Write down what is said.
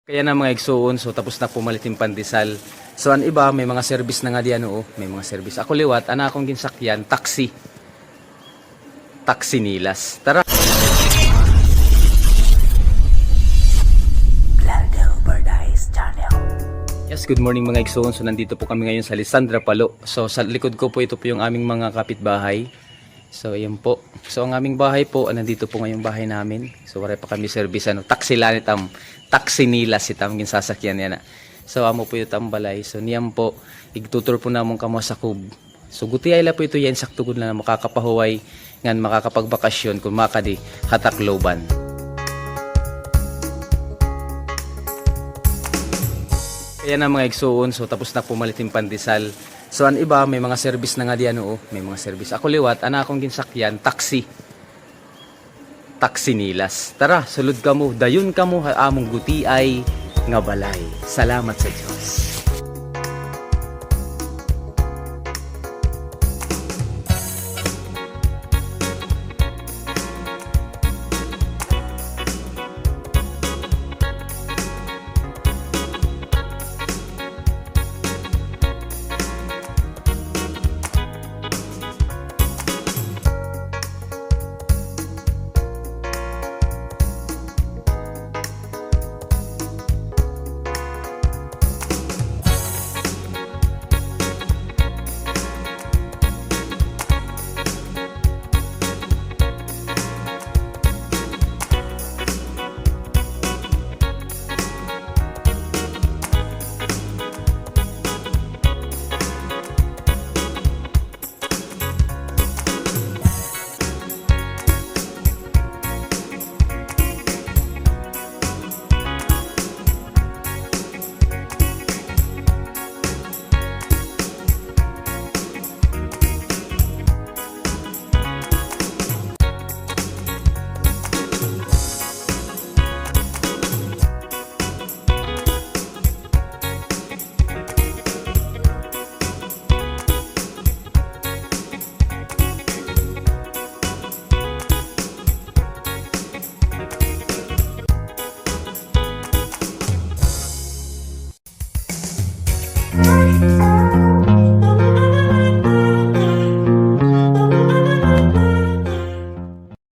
Kaya na mga igsuon, so tapos na pumalit yung pandesal. So ang iba, may mga service na nga diyan oo, may mga service. Ako liwat, ana akong ginsakyan, taxi. Taxi Nilas. Tara! Yes, good morning mga igsoon. So nandito po kami ngayon sa Lisandra Palo. So sa likod ko po ito po yung aming mga kapitbahay. So ayan po. So ang aming bahay po, nandito po ngayong bahay namin. So wala pa kami service ano, taxi lang itam. Taxi Nilas itam ginsasakyan yan. So amo po yung tambalay. So niyam po igtutur po namon kamo sa Kub. So guti ay la po ito yan sakto gud na makakapahuway ngan makakapagbakasyon kung makadi Hatakloban. Kaya na mga igsuon, so tapos na pumalit yung pandesal. So ang iba, may mga service na nga diyan oo, may mga service. Ako liwat, ana akong ginsakyan, taxi. Taxi Nilas. Tara, sulod ka mo, dayon ka mo, among guti ay nga balay. Salamat sa Diyos.